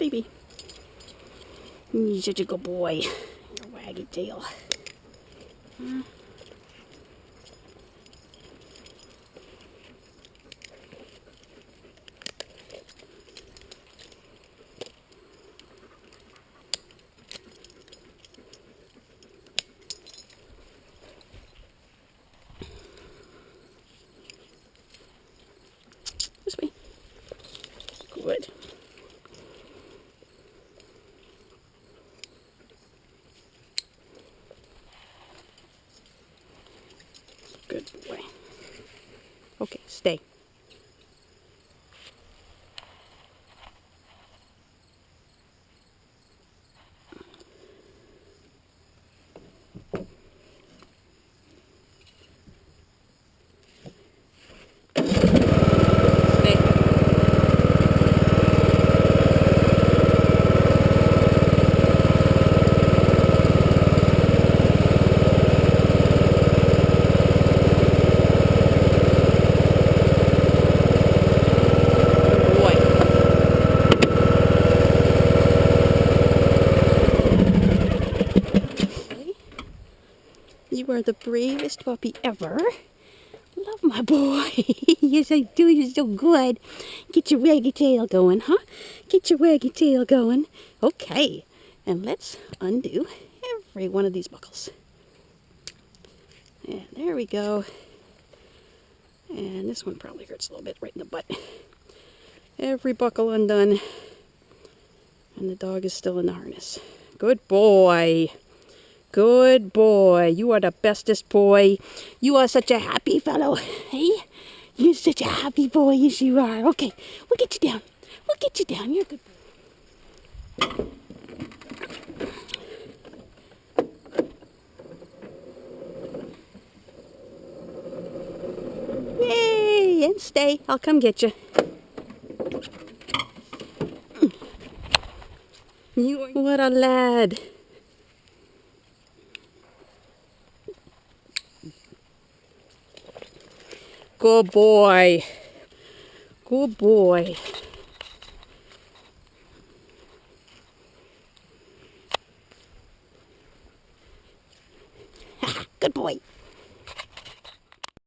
baby. You're such a good boy. Your waggy tail. This way. Good. Good boy. Okay, stay. You are the bravest puppy ever. Love my boy. Yes, I do. You're so good. Get your waggy tail going, huh? Get your waggy tail going. Okay. And let's undo every one of these buckles. And there we go. And this one probably hurts a little bit right in the butt. Every buckle undone. And the dog is still in the harness. Good boy. Good boy. You are the bestest boy. You are such a happy fellow. Hey? You're such a happy boy. Yes, you are. Okay. We'll get you down. We'll get you down. You're a good boy. Yay! And stay. I'll come get you. What a lad. Good boy. Good boy. Good boy.